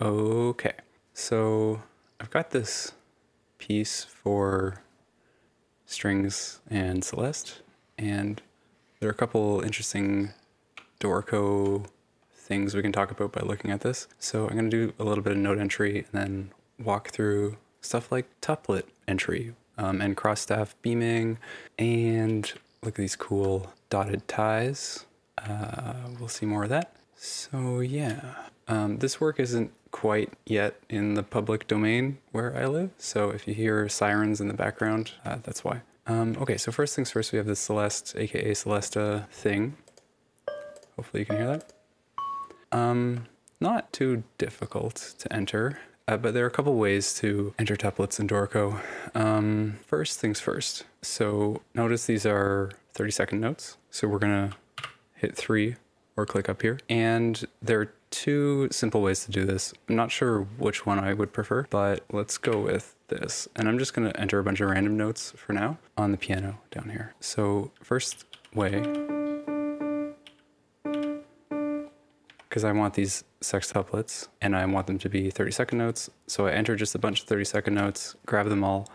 Okay, so I've got this piece for strings and Celeste, and there are a couple interesting Dorico things we can talk about by looking at this. So I'm going to do a little bit of note entry and then walk through stuff like Tuplet entry and cross staff beaming, and look at these cool dotted ties. We'll see more of that. So yeah, this work isn't quite yet in the public domain where I live, so if you hear sirens in the background, that's why. Okay, so first things first, we have this Celeste, aka Celesta thing. Hopefully you can hear that. Not too difficult to enter, but there are a couple ways to enter tuplets in Dorico. First things first. So notice these are 30-second notes. So we're gonna hit 3 or click up here. And there are two simple ways to do this. I'm not sure which one I would prefer, but let's go with this. And I'm just gonna enter a bunch of random notes for now on the piano down here. So first way, because I want these sextuplets and I want them to be 30-second notes. So I enter just a bunch of 30-second notes, grab them all,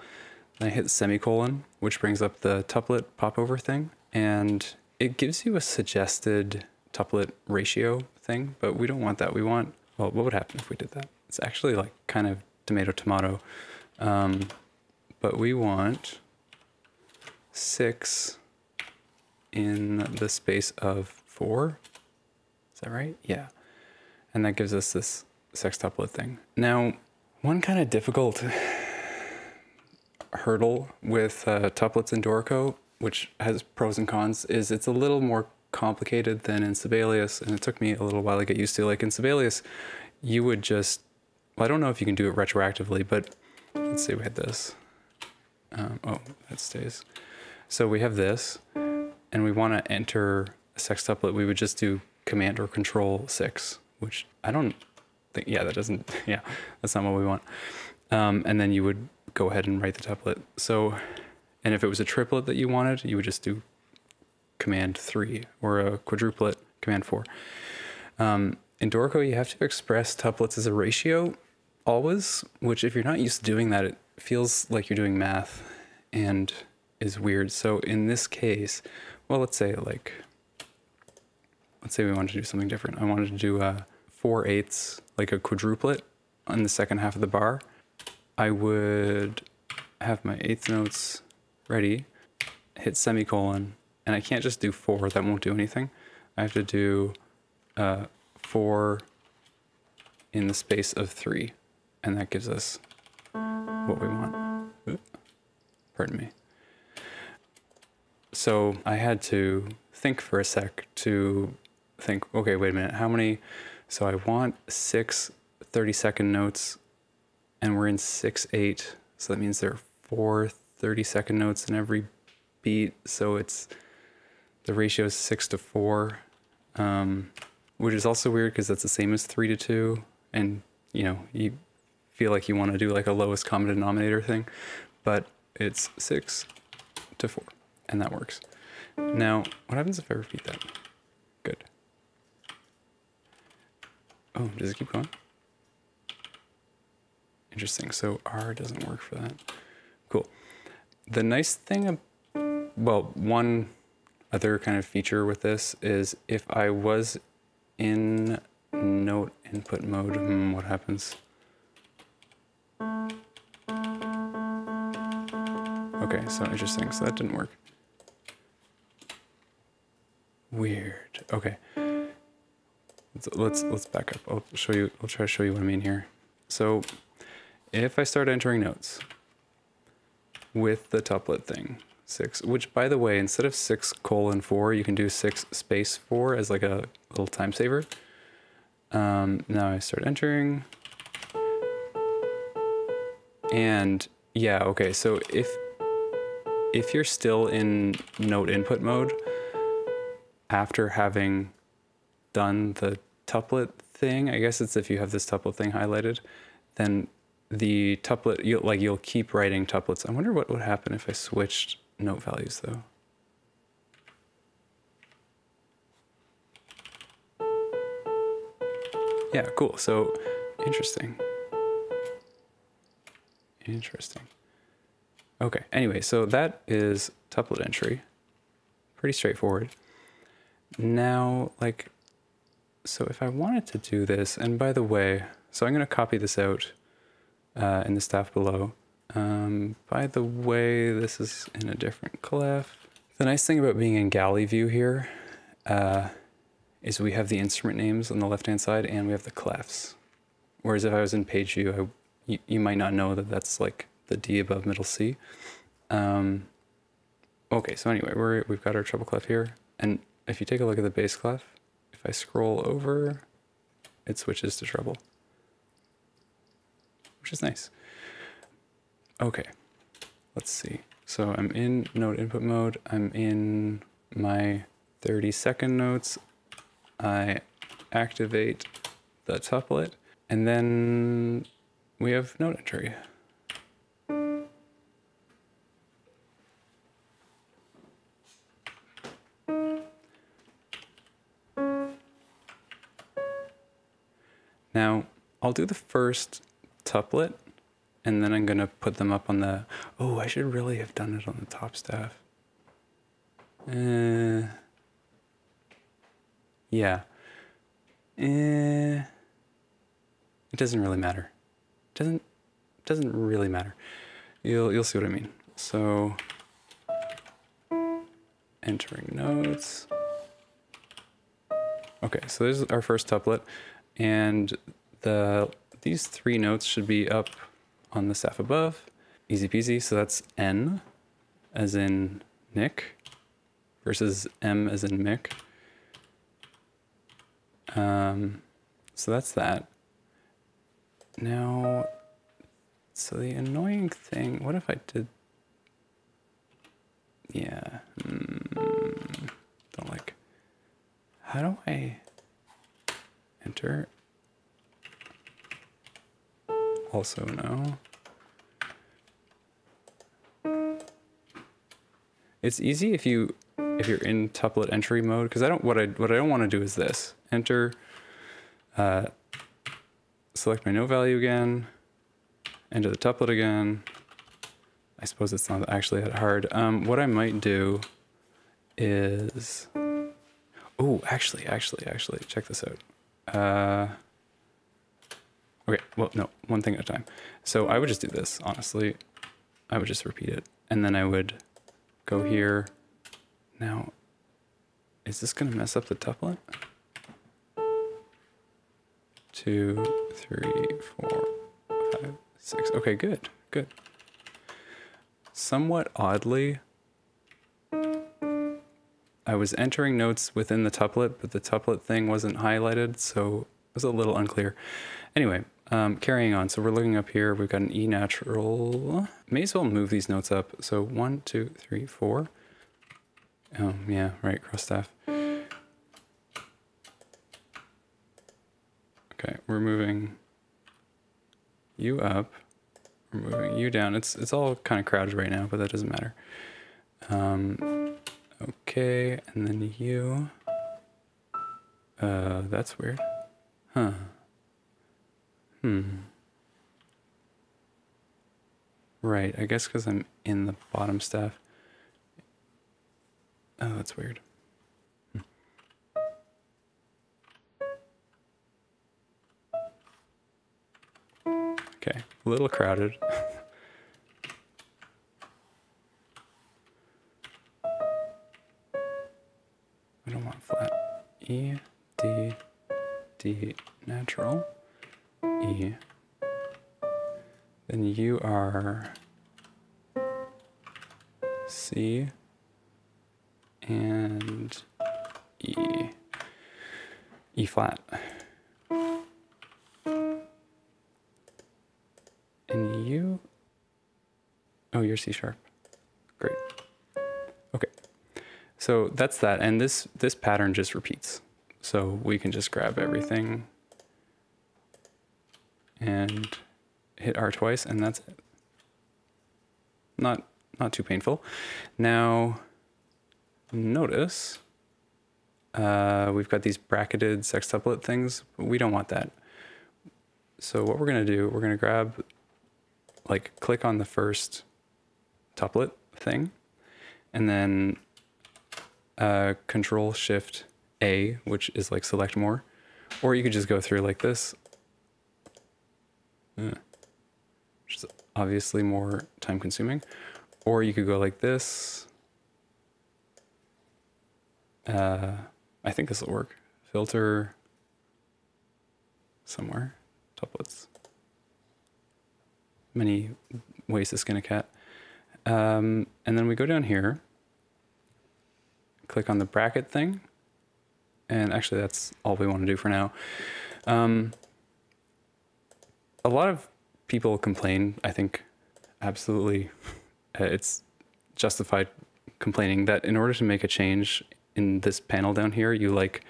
then I hit semicolon, which brings up the tuplet popover thing. And it gives you a suggested tuplet ratio thing, but we don't want that. We want, well, what would happen if we did that? It's actually like kind of tomato. But we want 6 in the space of 4. Is that right? Yeah. And that gives us this sextuplet thing. Now, one kind of difficult hurdle with tuplets in Dorico, which has pros and cons, is it's a little more complicated than in Sibelius, and it took me a little while to get used to. Like in Sibelius, you would just, well, I don't know if you can do it retroactively, but let's say we had this. Oh, that stays. So we have this, and we want to enter a sextuplet. We would just do Command or Control 6, which I don't think, yeah, that doesn't, yeah, that's not what we want. And then you would go ahead and write the tuplet. So, and if it was a triplet that you wanted, you would just do Command 3, or a quadruplet, Command 4. In Dorico, you have to express tuplets as a ratio always, which if you're not used to doing that, it feels like you're doing math and is weird. So in this case, well, let's say we wanted to do something different. I wanted to do 4/8, like a quadruplet on the second half of the bar. I would have my eighth notes ready, hit semicolon, and I can't just do 4, that won't do anything. I have to do 4 in the space of 3, and that gives us what we want. Ooh, pardon me. So I had to think for a sec to think, okay, wait a minute, how many? So I want 6 30-second notes, and we're in 6/8, so that means there are 4 30-second notes in every beat, so it's, the ratio is 6:4, which is also weird because that's the same as 3:2, and you know, you feel like you want to do like a lowest common denominator thing, but it's 6:4, and that works. Now, what happens if I repeat that? Good. Oh, does it keep going? Interesting, so R doesn't work for that. Cool. The nice thing, well, one other kind of feature with this is if I was in note input mode, what happens? Okay, so interesting, so that didn't work. Weird, okay. Let's back up. I'll try to show you what I mean here. So if I start entering notes with the tuplet thing, 6, which by the way, instead of 6:4, you can do 6:4 as like a little time saver. Now I start entering, and yeah, okay, so if you're still in note input mode after having done the tuplet thing, I guess it's if you have this tuplet thing highlighted, then the tuplet, you'll keep writing tuplets. I wonder what would happen if I switched note values though. Yeah, cool. So Interesting. Interesting. Okay, anyway, so that is tuplet entry. Pretty straightforward. Now, like, so if I wanted to do this, and by the way, so I'm going to copy this out in the staff below. By the way, this is in a different clef. The nice thing about being in galley view here is we have the instrument names on the left-hand side and we have the clefs. Whereas if I was in page view, you might not know that that's like the D above middle C. Okay, so anyway, we've got our treble clef here. And if you take a look at the bass clef, if I scroll over, it switches to treble, which is nice. Okay, let's see. So I'm in note input mode. I'm in my 30-second notes. I activate the tuplet, and then we have note entry. Now, I'll do the first tuplet, and then I'm gonna put them up on the, oh, I should really have done it on the top staff. Yeah. It doesn't really matter. Doesn't really matter. You'll see what I mean. So, entering notes. Okay, so this is our first tuplet, and these three notes should be up on the staff above. Easy peasy. So that's N as in Nick versus M as in Mick. So that's that. Now, so the annoying thing, what if I did, yeah, don't like, how do I enter? Also no. It's easy if you're in tuplet entry mode, because what I don't want to do is this. Enter, select my note value again, enter the tuplet again. I suppose it's not actually that hard. What I might do is, oh, actually, check this out. Okay, well, no, one thing at a time. So I would just do this, honestly. I would just repeat it, and then I would go here. Now, is this gonna mess up the tuplet? 2, 3, 4, 5, 6. Okay, good. Somewhat oddly, I was entering notes within the tuplet, but the tuplet thing wasn't highlighted, so it was a little unclear. Anyway, carrying on. So we're looking up here. We've got an E natural. May as well move these notes up. So 1, 2, 3, 4. Yeah, right, cross staff. Okay, we're moving you up. We're moving you down. It's all kind of crowded right now, but that doesn't matter. Okay, and then you. That's weird. Huh. Right, I guess because I'm in the bottom staff. Oh, that's weird. Okay, a little crowded. I don't want flat. E, D, D, natural. E. Then you are C and E. E flat. And you, oh, you're C sharp. Great. Okay. So that's that. And this pattern just repeats. So we can just grab everything and hit R twice, and that's it. Not too painful. Now, notice we've got these bracketed sextuplet things, but we don't want that. So what we're gonna do, we're gonna grab, like, click on the first Tuplet thing, and then Control Shift A, which is like select more, or you could just go through like this, which is obviously more time consuming, or you could go like this. I think this will work. Filter somewhere, Tuplets. Many ways to skin a cat. And then we go down here, click on the bracket thing, and actually that's all we want to do for now. A lot of people complain, I think absolutely it's justified complaining, that in order to make a change in this panel down here, you like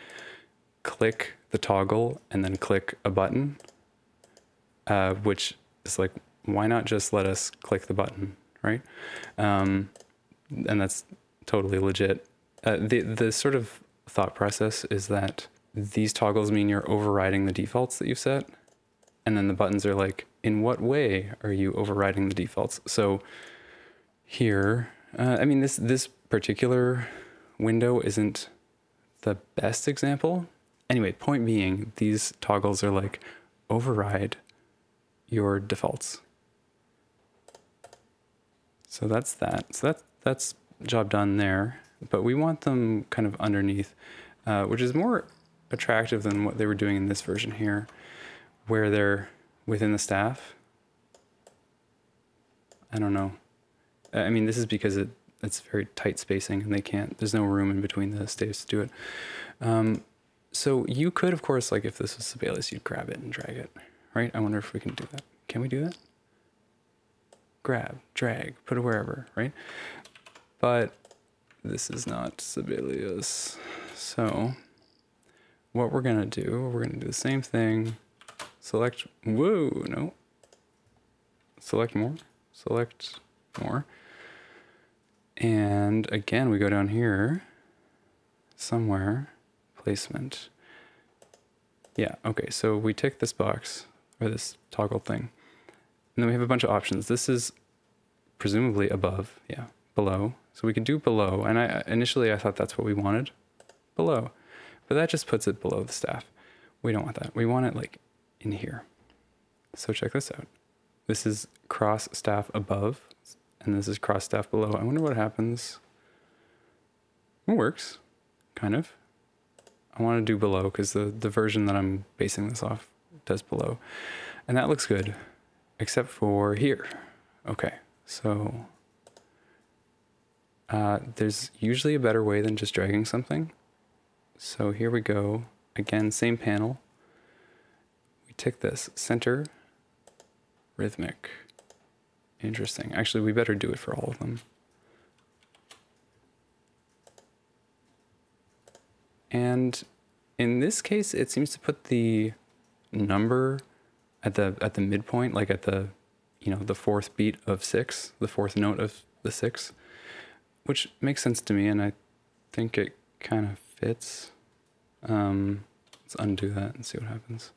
click the toggle and then click a button, which is like, why not just let us click the button, right? And that's totally legit. The sort of thought process is that these toggles mean you're overriding the defaults that you've set, and then the buttons are like, in what way are you overriding the defaults? So here, I mean, this particular window isn't the best example. Anyway, point being, these toggles are like, override your defaults. So that's that. So that's job done there. But we want them kind of underneath, which is more attractive than what they were doing in this version here, where they're within the staff. I don't know. I mean, this is because it's very tight spacing and there's no room in between the staves to do it. So you could, of course, like if this was Sibelius, you'd grab it and drag it, right? I wonder if we can do that. Can we do that? Grab, drag, put it wherever, right? But this is not Sibelius. So what we're gonna do, we're gonna do the same thing. Select, whoa, no. Select more, select more. And again, we go down here somewhere, placement. Yeah, okay, so we tick this box, or this toggle thing. And then we have a bunch of options. This is presumably above, yeah, below. So we could do below, and initially I thought that's what we wanted, below. But that just puts it below the staff. We don't want that. We want it like in here. So check this out. This is cross staff above, and this is cross staff below. I wonder what happens. It works, kind of. I want to do below because the version that I'm basing this off does below. And that looks good, except for here. Okay, so there's usually a better way than just dragging something. So here we go. Again, same panel. We tick this, center, rhythmic. Interesting. Actually, we better do it for all of them. And in this case, it seems to put the number at the midpoint, like at the, the fourth beat of 6, the fourth note of the 6, which makes sense to me, and I think it kind of fits. Let's undo that and see what happens.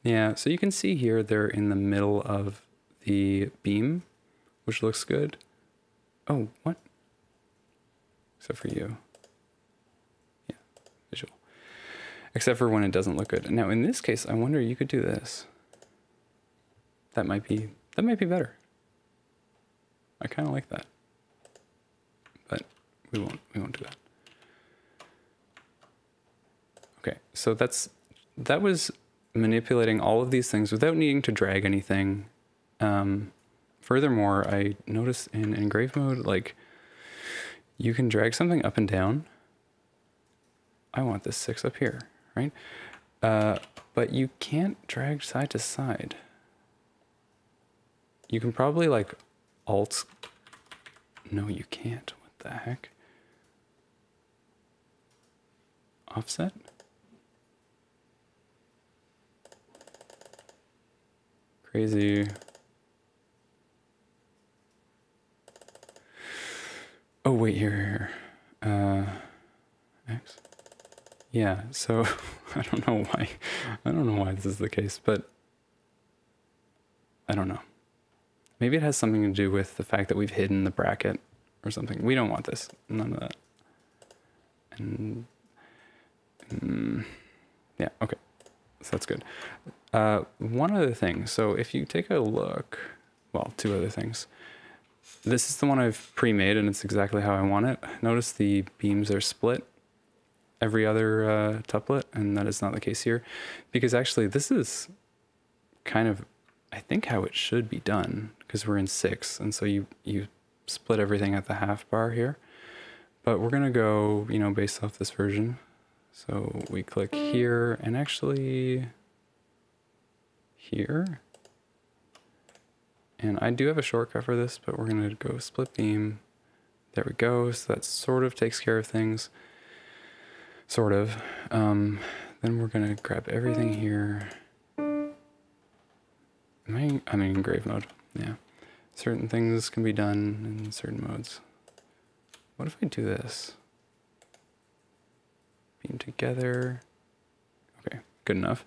Yeah, so you can see here they're in the middle of the beam, which looks good. Oh, what? Except for you. Yeah, visual. Except for when it doesn't look good. Now in this case, I wonder, you could do this. That might be better. I kind of like that. But we won't do that. Okay, so that was manipulating all of these things without needing to drag anything. Furthermore, I noticed in engrave mode, like, you can drag something up and down. I want this 6 up here, right? But you can't drag side to side. You can probably like alt. No, you can't. What the heck? Offset? Crazy. Oh, wait, here. X? Yeah, so I don't know why. I don't know why this is the case, but I don't know. Maybe it has something to do with the fact that we've hidden the bracket or something. We don't want this. None of that. And yeah, okay. So that's good. One other thing. So if you take a look, well, two other things. This is the one I've pre-made and it's exactly how I want it. Notice the beams are split every other tuplet, and that is not the case here, because actually this is kind of, I think, how it should be done, because we're in 6, and so you split everything at the half bar here. But we're gonna go, you know, based off this version. So we click here, and actually here. And I do have a shortcut for this, but we're gonna go split beam. There we go. So that sort of takes care of things. Sort of. Then we're gonna grab everything here. I'm in grave mode. Yeah. Certain things can be done in certain modes. What if I do this? Beam together. Okay, good enough.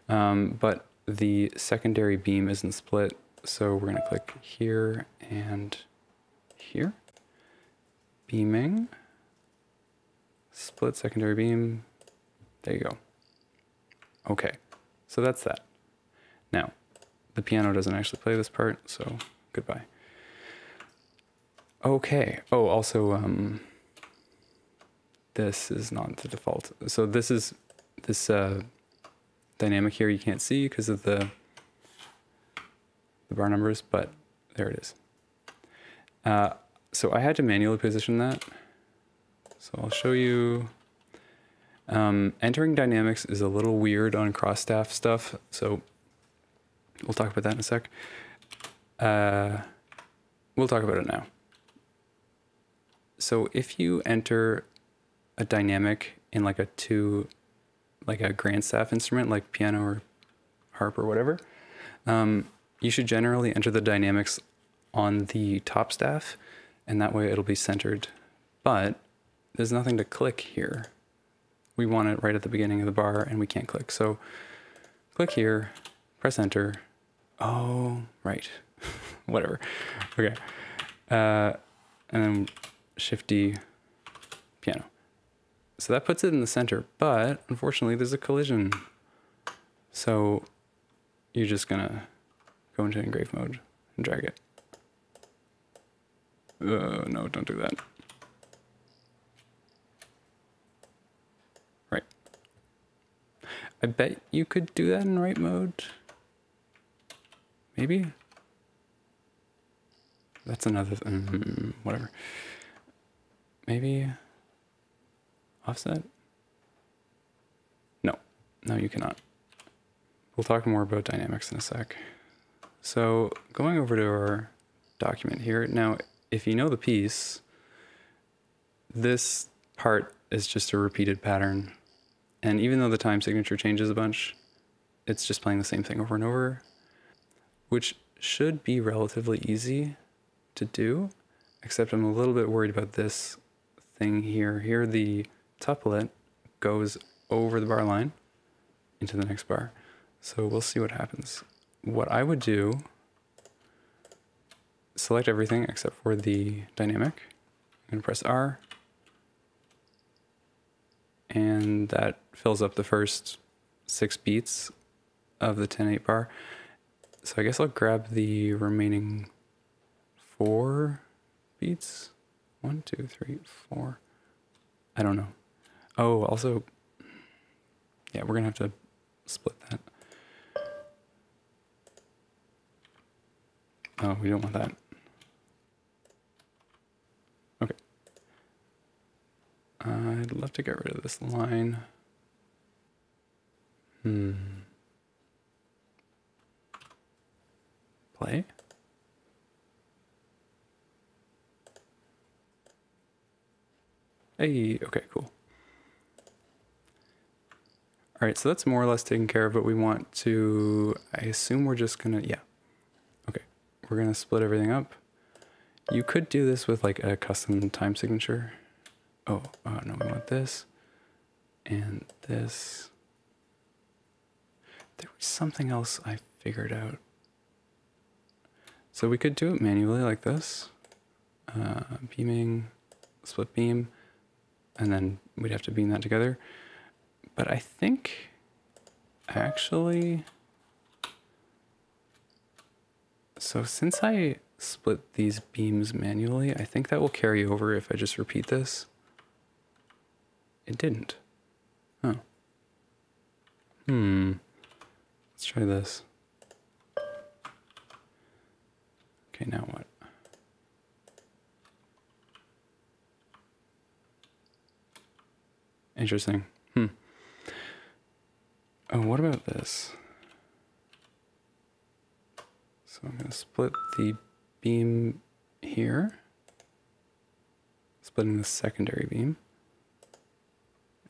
But the secondary beam isn't split, so we're gonna click here and here. Beaming. Split secondary beam. There you go. Okay, so that's that. Now, the piano doesn't actually play this part, so goodbye. Okay. Oh, also, this is not the default. So this is this dynamic here you can't see because of the bar numbers, but there it is. So I had to manually position that. So I'll show you. Entering dynamics is a little weird on cross-staff stuff, so we'll talk about that in a sec. We'll talk about it now. So if you enter a dynamic in like a grand staff instrument, like piano or harp or whatever, you should generally enter the dynamics on the top staff, and that way it'll be centered. But there's nothing to click here. We want it right at the beginning of the bar, and we can't click. So click here, press enter. Oh, right. Whatever. Okay. And then Shift D, piano. So that puts it in the center, but unfortunately there's a collision. So you're just gonna go into engrave mode and drag it. No, don't do that. Right. I bet you could do that in right mode. Maybe? That's another whatever. Maybe offset? No, you cannot. We'll talk more about dynamics in a sec. So going over to our document here. Now, if you know the piece, this part is just a repeated pattern. And even though the time signature changes a bunch, it's just playing the same thing over and over, which should be relatively easy to do, except I'm a little bit worried about this thing here. Here the tuplet goes over the bar line into the next bar. So we'll see what happens. What I would do, select everything except for the dynamic. I'm gonna press R, and that fills up the first 6 beats of the 10/8 bar. So I guess I'll grab the remaining 4 beats. 1, 2, 3, 4. I don't know. Oh, also, yeah, we're gonna have to split that. Oh, we don't want that. Okay. I'd love to get rid of this line. Play. Hey, okay, cool. All right, so that's more or less taken care of, but we want to, I assume we're just gonna, yeah. Okay, we're gonna split everything up. You could do this with like a custom time signature. Oh, no, we want this and this something else I figured out. So we could do it manually like this. Beaming, split beam, and then we'd have to beam that together. But I think actually, so since I split these beams manually, I think that will carry over if I just repeat this. It didn't. Oh. Let's try this. Okay, now what? Interesting. Oh, what about this? So I'm going to split the beam here. Splitting the secondary beam.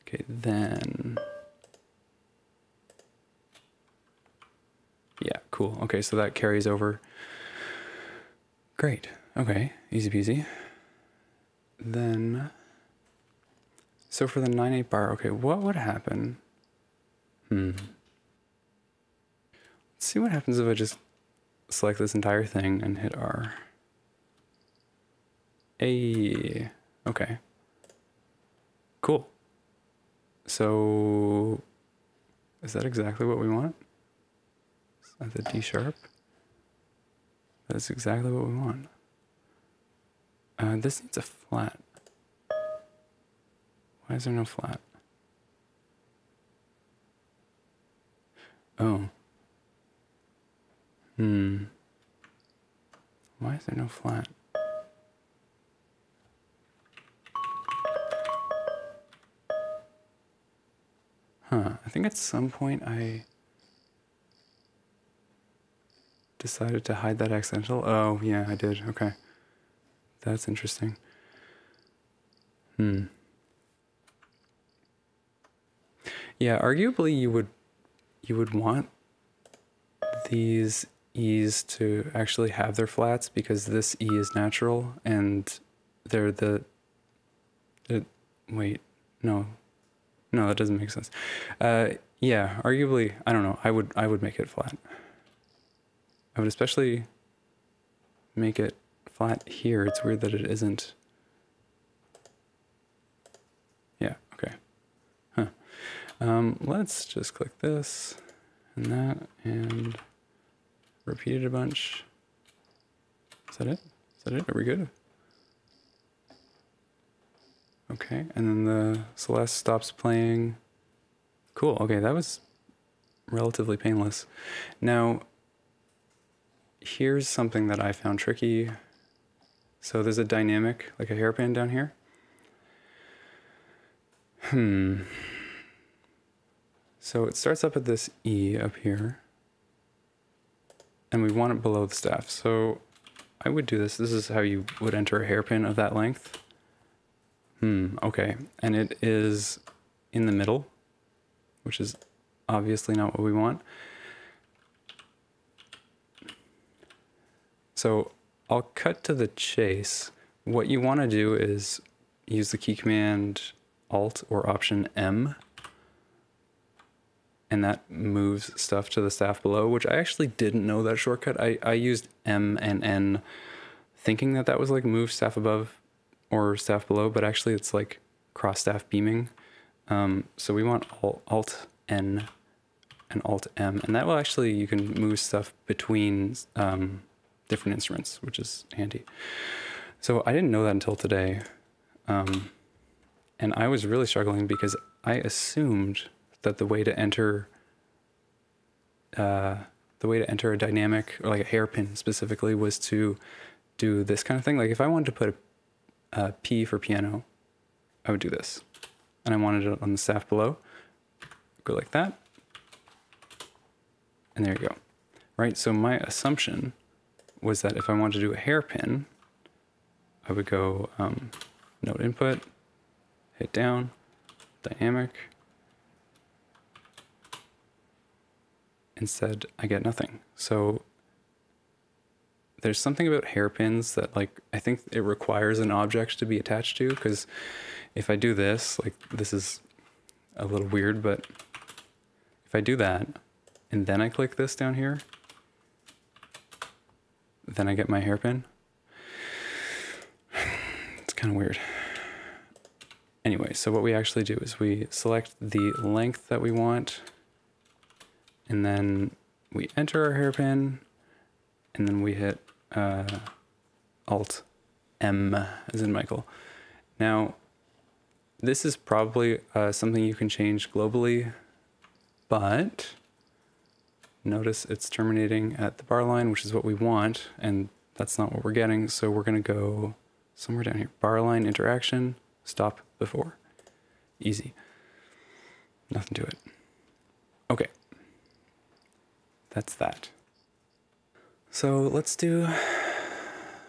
Okay, then... yeah, cool. Okay, so that carries over. Great. Okay, easy peasy. Then... so for the 9/8 bar, okay, what would happen? Let's see what happens if I just select this entire thing and hit R. Hey, okay. Cool. So, is that exactly what we want? Is that the D sharp? That's exactly what we want. This needs a flat. Why is there no flat? Oh. Why is there no flat? Huh, I think at some point I decided to hide that accidental. Oh, yeah, I did. Okay. That's interesting. Yeah, arguably you would want these E's to actually have their flats because this E is natural and they're wait, no, that doesn't make sense. Yeah, arguably, I don't know, I would make it flat. I would especially make it flat here. It's weird that it isn't. Yeah, okay. Huh. Let's just click this and that and repeat it a bunch. Is that it? Is that it? Are we good? Okay, and then the Celeste stops playing. Cool, okay, that was relatively painless. Now, here's something that I found tricky. So there's a dynamic, like a hairpin down here. So it starts up at this E up here. And we want it below the staff. So I would do this. This is how you would enter a hairpin of that length. Okay. And it is in the middle, which is obviously not what we want. So I'll cut to the chase. What you want to do is use the key command Alt or Option M. And that moves stuff to the staff below, which I actually didn't know that shortcut. I used M and N thinking that was like move staff above or staff below, but actually it's like cross staff beaming. So we want Alt N and Alt M, and that will actually, you can move stuff between different instruments, which is handy. So I didn't know that until today. And I was really struggling because I assumed that the way to enter a dynamic, or like a hairpin specifically, was to do this kind of thing. Like if I wanted to put a P for piano, I would do this. And I wanted it on the staff below. Go like that. And there you go. Right, so my assumption was that if I wanted to do a hairpin, I would go note input, hit down, dynamic. Instead, I get nothing. So there's something about hairpins that, like, I think it requires an object to be attached to, because if I do this, like, this is a little weird, but if I do that and then I click this down here, then I get my hairpin. It's kind of weird. Anyway, so what we actually do is we select the length that we want, and then we enter our hairpin, and then we hit Alt M as in Michael. Now, this is probably something you can change globally, but notice it's terminating at the bar line, which is what we want, and that's not what we're getting. So we're going to go somewhere down here. Bar line interaction, stop before. Easy. Nothing to it. Okay. That's that. So let's do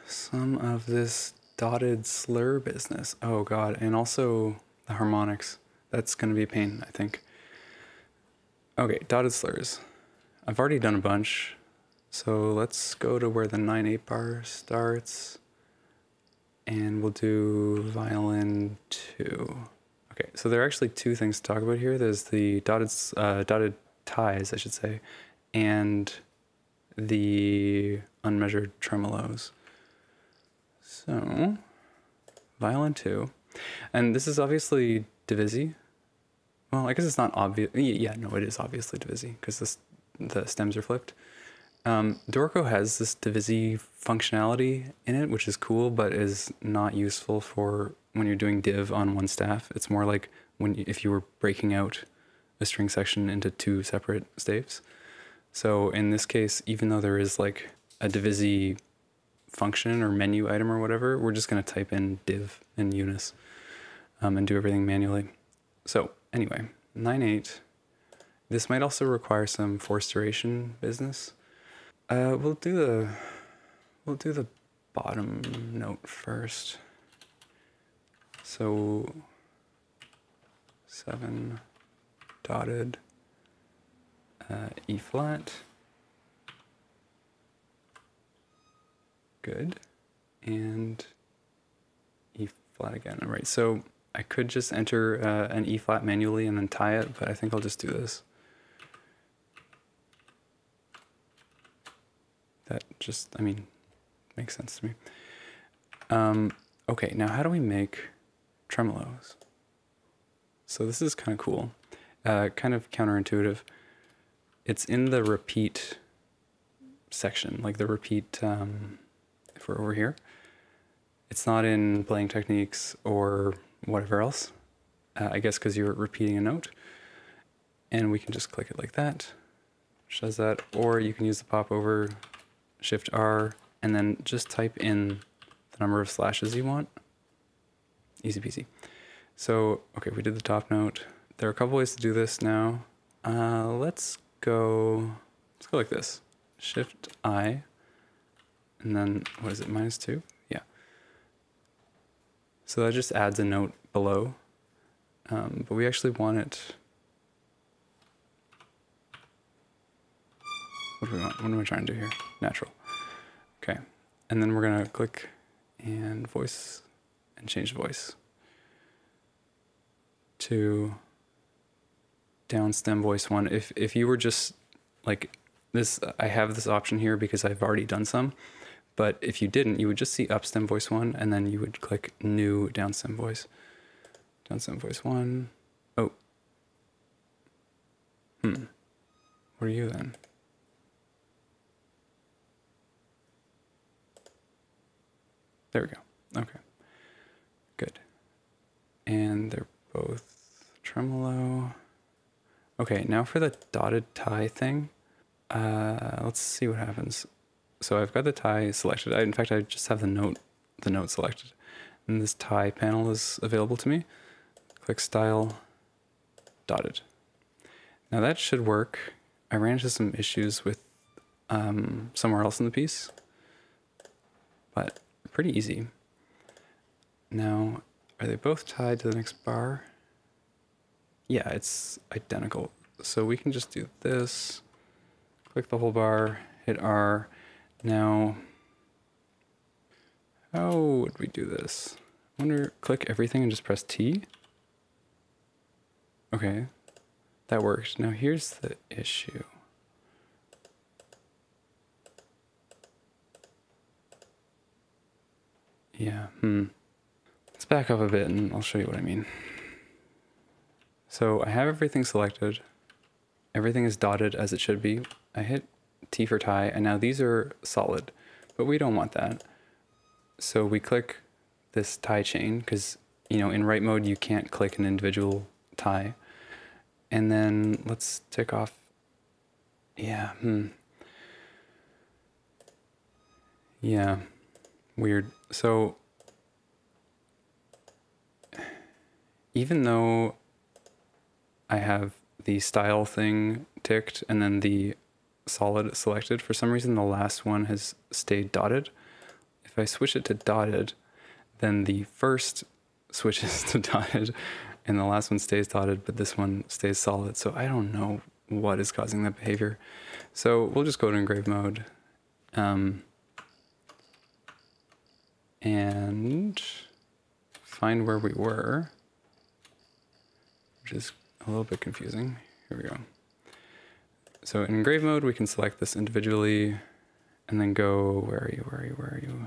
some of this dotted slur business. Oh God, and also the harmonics. That's going to be a pain, I think. Okay, dotted slurs. I've already done a bunch, so let's go to where the 9/8 bar starts, and we'll do violin 2. Okay, so there are actually two things to talk about here. There's the dotted ties, I should say, and the unmeasured tremolos. So, violin 2, and this is obviously divisi. Well, I guess it's not obvious. Yeah, no, it is obviously divisi because the stems are flipped. Dorico has this divisi functionality in it, which is cool, but is not useful for when you're doing div on one staff. It's more like if you were breaking out a string section into two separate staves. So in this case, even though there is like a divisi function or menu item or whatever, we're just going to type in div in Unis and do everything manually. So anyway, 9/8. This might also require some forced duration business. We'll do the bottom note first. So 7 dotted E flat. Good. And E flat again. All right. So I could just enter an E flat manually and then tie it, but I think I'll just do this. That just, I mean, makes sense to me. Okay, now how do we make tremolos? So this is kind of cool, kind of counterintuitive. It's in the repeat section, like the repeat, if we're over here. It's not in playing techniques or whatever else, I guess because you're repeating a note. And we can just click it like that, which does that. Or you can use the popover, Shift R, and then just type in the number of slashes you want. Easy peasy. So, okay, we did the top note. There are a couple ways to do this now. Let's go like this. Shift I, and then, what is it, -2? Yeah. So that just adds a note below, but we actually want it. What do we want? What am I trying to do here? Natural. Okay. And then we're going to click and voice and change voice to down stem voice 1. If you were just like this, I have this option here because I've already done some, but if you didn't, you would just see up stem voice 1 and then you would click new down stem voice. Down stem voice 1. Oh. What are you then? There we go. Okay. Good. And they're both tremolo. Okay, now for the dotted tie thing. Let's see what happens. So I've got the tie selected. In fact, I just have the note selected. And this tie panel is available to me. Click style, dotted. Now that should work. I ran into some issues with somewhere else in the piece, but pretty easy. Now, are they both tied to the next bar? Yeah, it's identical. So we can just do this, click the whole bar, hit R. Now, how would we do this? I wonder, click everything and just press T. Okay, that worked. Now here's the issue. Yeah, Let's back up a bit and I'll show you what I mean. So I have everything selected. Everything is dotted as it should be. I hit T for tie, and now these are solid, but we don't want that. So we click this tie chain, because, you know, in write mode, you can't click an individual tie. And then let's tick off, yeah, Yeah, weird. So even though I have the style thing ticked and then the solid selected, for some reason the last one has stayed dotted. If I switch it to dotted, then the first switches to dotted and the last one stays dotted, but this one stays solid. So I don't know what is causing that behavior. So we'll just go to engrave mode. And find where we were, which is a little bit confusing. Here we go. So in engrave mode, we can select this individually and then go, where are you?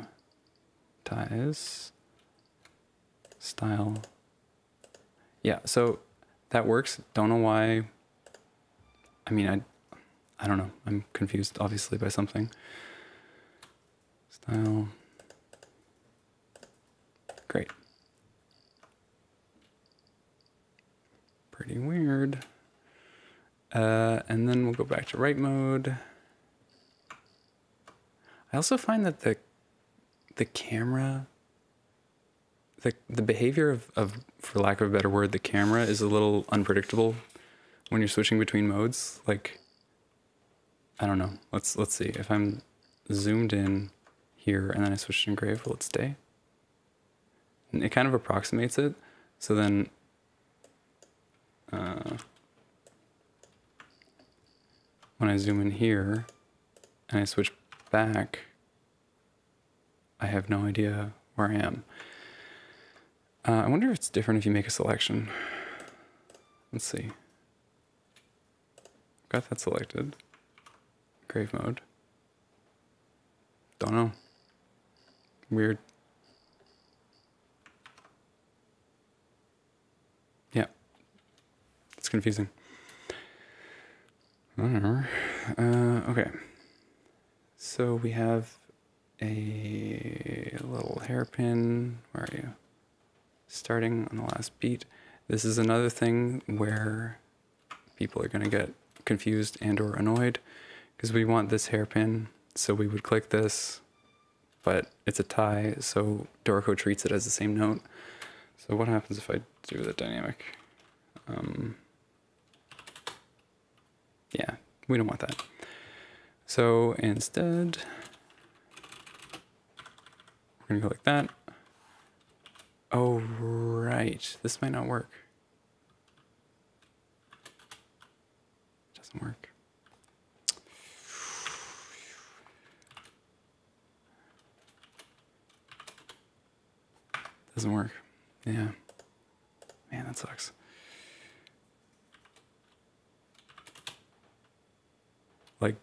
Ties, style. Yeah, so that works. Don't know why. I mean, I don't know. I'm confused, obviously, by something. Style. Great. Pretty weird. And then we'll go back to write mode. I also find that the camera, the behavior of, for lack of a better word, the camera is a little unpredictable when you're switching between modes. Like, I don't know. Let's see. If I'm zoomed in here and then I switch to engrave, will it stay? And it kind of approximates it. So then when I zoom in here and I switch back, I have no idea where I am. I wonder if it's different if you make a selection. Let's see. Got that selected. Engrave mode. Don't know. Weird. Yeah. It's confusing. Whatever. Okay. So we have a little hairpin. Where are you? Starting on the last beat. This is another thing where people are going to get confused and or annoyed because we want this hairpin. So we would click this, but it's a tie, so Dorico treats it as the same note. So what happens if I do the dynamic? Yeah, we don't want that. So instead, we're gonna go like that. Oh, right, this might not work. It doesn't work. Doesn't work. Yeah. Man, that sucks. Like,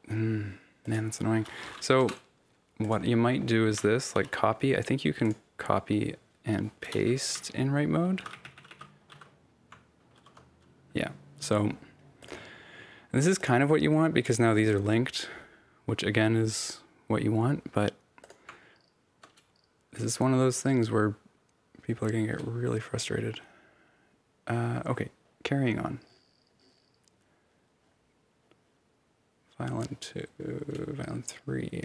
man, that's annoying. So what you might do is this, like copy. I think you can copy and paste in write mode. Yeah, so this is kind of what you want because now these are linked, which again is what you want, but this is one of those things where people are gonna get really frustrated. Okay, carrying on. Violin 2, violin 3.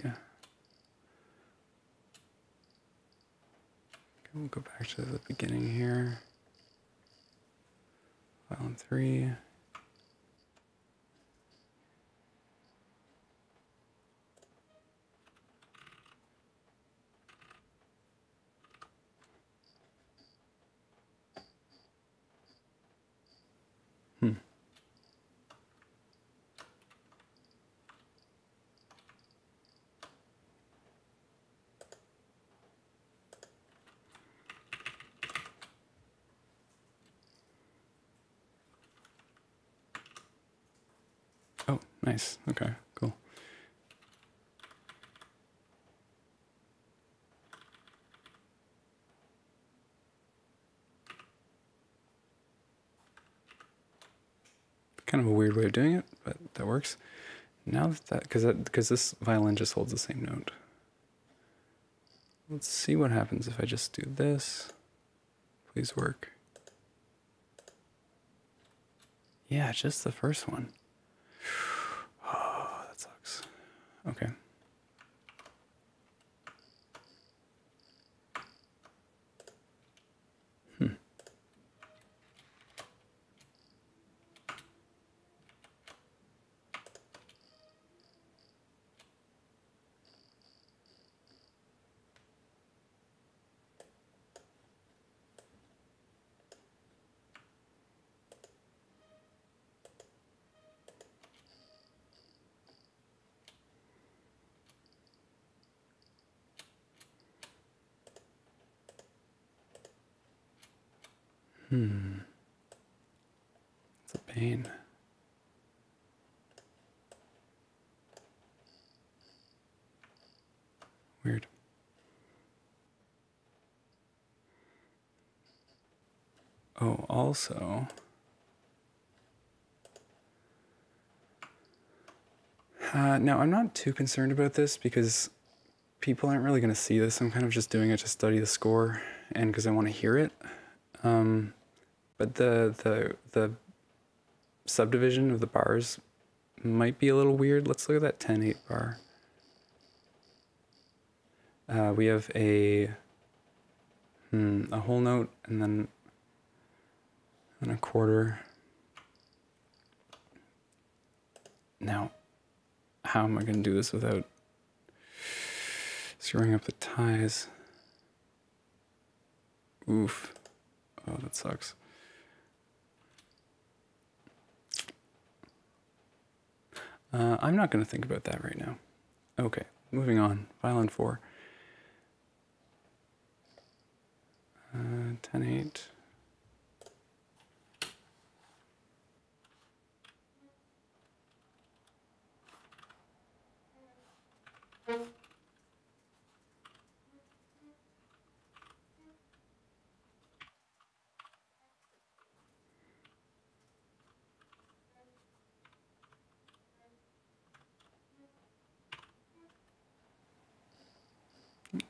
We'll go back to the beginning here. Violin 3. Oh, nice. Okay, cool. Kind of a weird way of doing it, but that works. Now because this violin just holds the same note. Let's see what happens if I just do this. Please work. Yeah, just the first one. Oh, that sucks. Okay. It's a pain. Weird. Oh, also, now I'm not too concerned about this because people aren't really going to see this. I'm kind of just doing it to study the score and because I want to hear it. But the subdivision of the bars might be a little weird. Let's look at that 10/8 bar. We have a whole note and then a quarter. Now, how am I going to do this without screwing up the ties? Oof. Oh, that sucks. I'm not going to think about that right now. Okay, moving on. Violin 4. 10/8.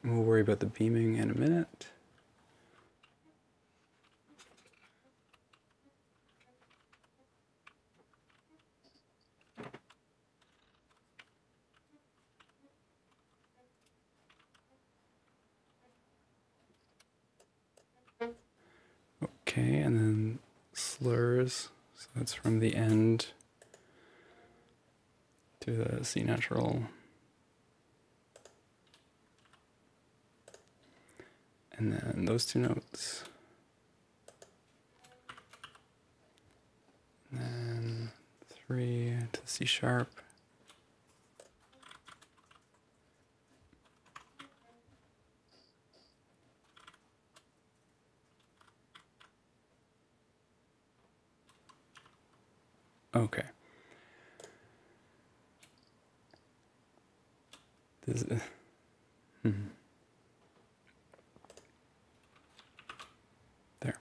We'll worry about the beaming in a minute. Okay, and then slurs. So that's from the end to the C natural. And then those two notes. And then 3 to C sharp. Okay. This is, There.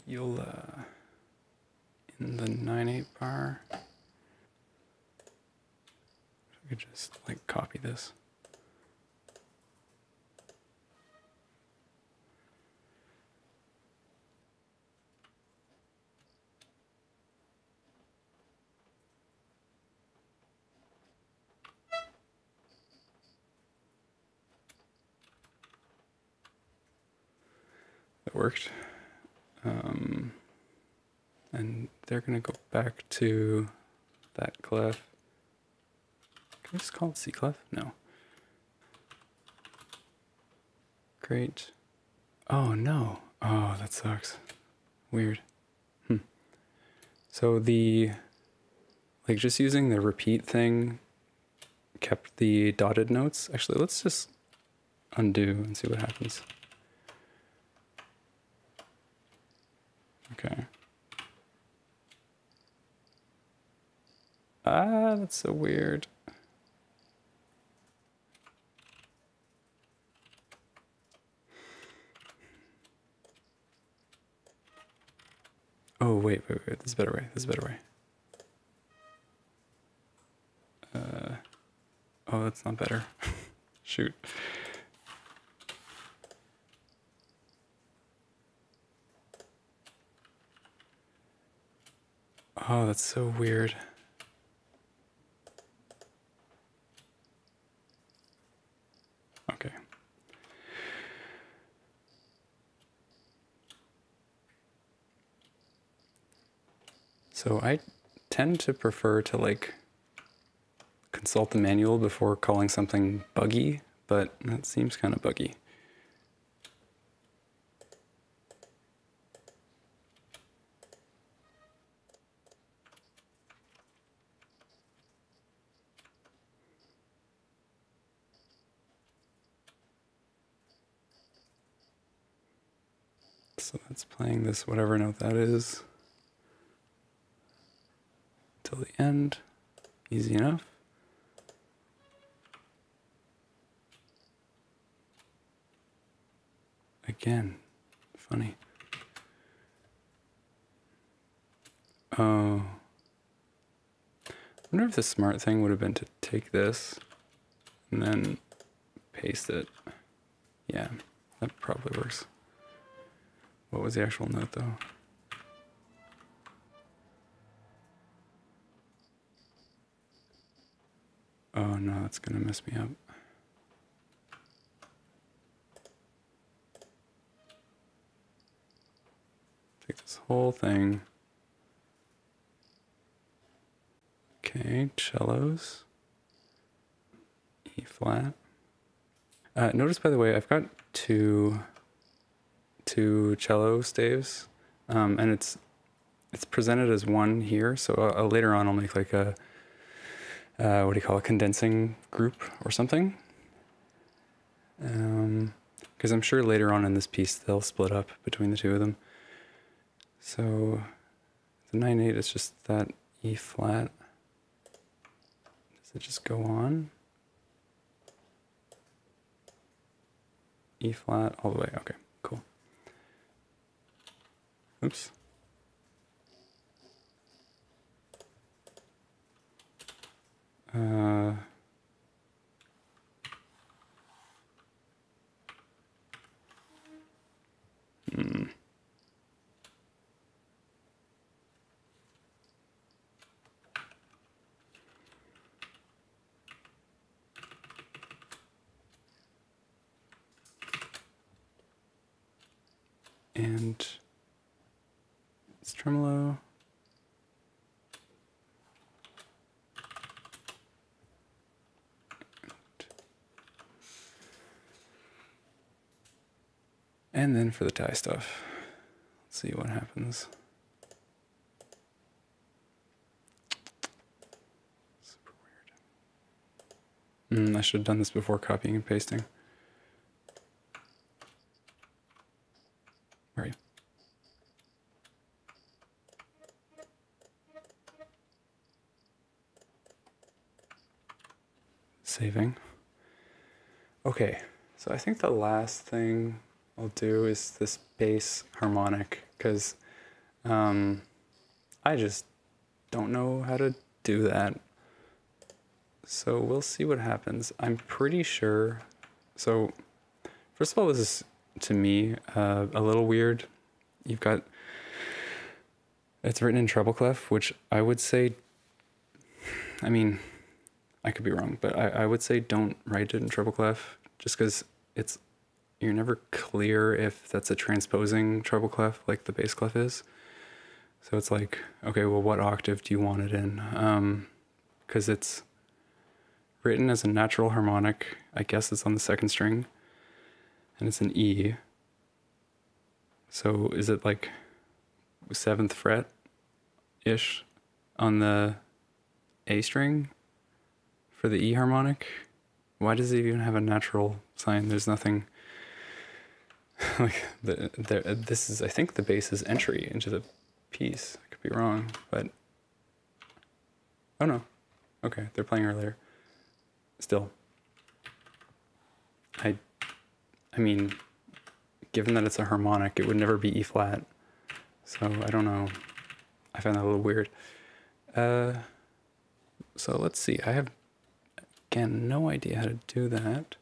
Viola in the 9/8 bar. I could just like copy this. That worked. And they're gonna go back to that clef. Can I just call it C clef? No. Great. Oh no. Oh, that sucks. Weird. So like just using the repeat thing kept the dotted notes. Actually, let's just undo and see what happens. Okay. Ah, that's so weird. Oh, wait, this is a better way, this is a better way. Oh, that's not better. Shoot. Oh, that's so weird. Okay. So I tend to prefer to like consult the manual before calling something buggy, but that seems kind of buggy. So that's playing this whatever note that is till the end. Easy enough. Again, funny. Oh. I wonder if the smart thing would have been to take this and then paste it. Yeah, that probably works. What was the actual note though? Oh no, it's gonna mess me up. Take this whole thing. Okay, cellos. E flat. Notice, by the way, I've got two cello staves, and it's presented as one here. So later on, I'll make like a what do you call it, condensing group or something. Because I'm sure later on in this piece they'll split up between the two of them. So the 9/8 is just that E flat. Does it just go on? E flat all the way. Okay, cool. Oops. And it's tremolo. And then for the tie stuff, let's see what happens. Super weird. I should have done this before copying and pasting. Where are you? Saving. Okay, so I think the last thing I'll do is this bass harmonic, because I just don't know how to do that. So we'll see what happens. I'm pretty sure. So first of all, this is, to me, a little weird. You've got, it's written in treble clef, which I would say, I mean, I could be wrong, but I would say don't write it in treble clef, just because you're never clear if that's a transposing treble clef like the bass clef is. So it's like, okay, well, what octave do you want it in? Because it's written as a natural harmonic. I guess it's on the second string, and it's an E. So is it like 7th fret-ish on the A string for the E harmonic? Why does it even have a natural sign? There's nothing like this is, I think the bass's entry into the piece. I could be wrong, but oh no. Okay, they're playing earlier. Still. I mean, given that it's a harmonic, it would never be E flat. So I don't know. I find that a little weird. So let's see. I have, again, no idea how to do that.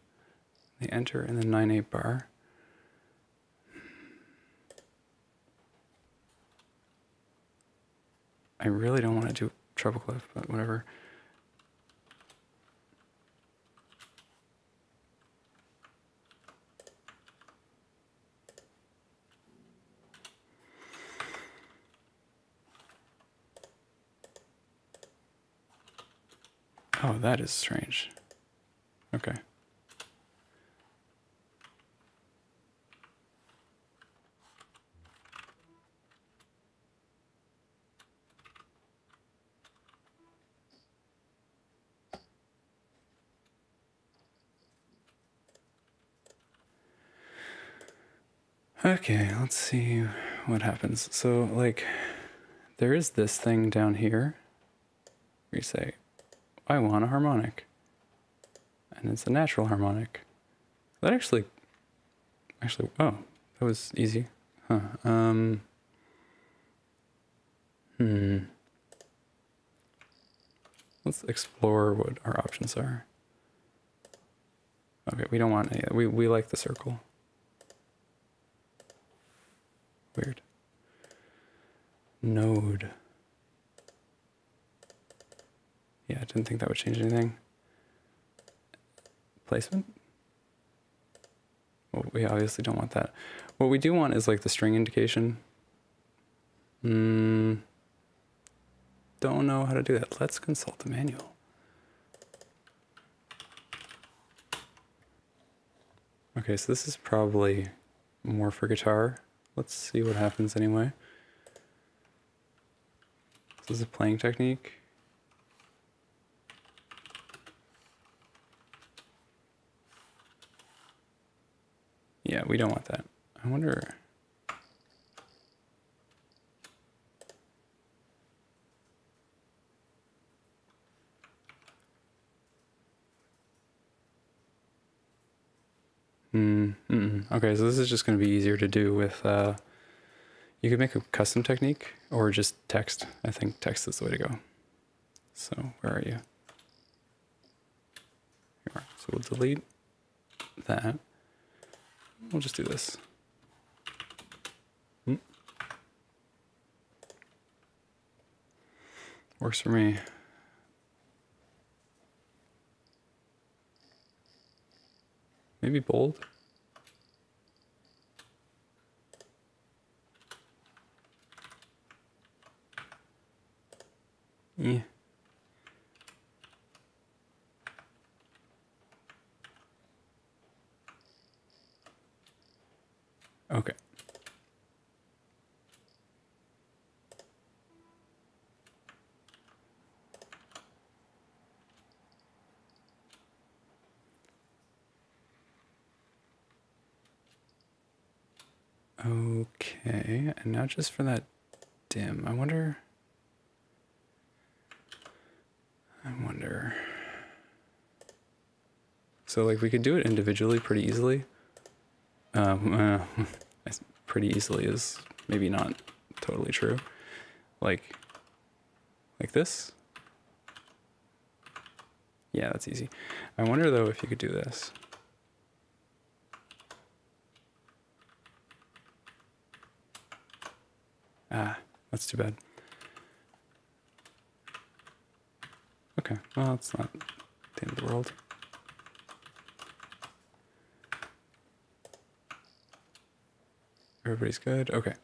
The enter in the 9/8 bar. I really don't want to do treble clef, but whatever. Oh, that is strange. Okay. Okay, let's see what happens. So, like, there is this thing down here where you say, I want a harmonic. And it's a natural harmonic. That actually, oh, that was easy. Huh. Let's explore what our options are. Okay, we don't want any, we like the circle. Weird. Node. Yeah, I didn't think that would change anything. Placement? Well, we obviously don't want that. What we do want is like the string indication. Don't know how to do that. Let's consult the manual. Okay, so this is probably more for guitar. Let's see what happens anyway. This is a playing technique. Yeah, we don't want that. I wonder... Okay, so this is just going to be easier to do with... you could make a custom technique or just text. I think text is the way to go. So, where are you? Here you are. So we'll delete that. We'll just do this. Works for me. Maybe bold. Yeah. Okay. Okay, and now just for that dim, I wonder. So like we could do it individually pretty easily. Pretty easily is maybe not totally true. Like this. Yeah, that's easy. I wonder though if you could do this. Ah, that's too bad. Okay, well, it's not the end of the world. Everybody's good? Okay.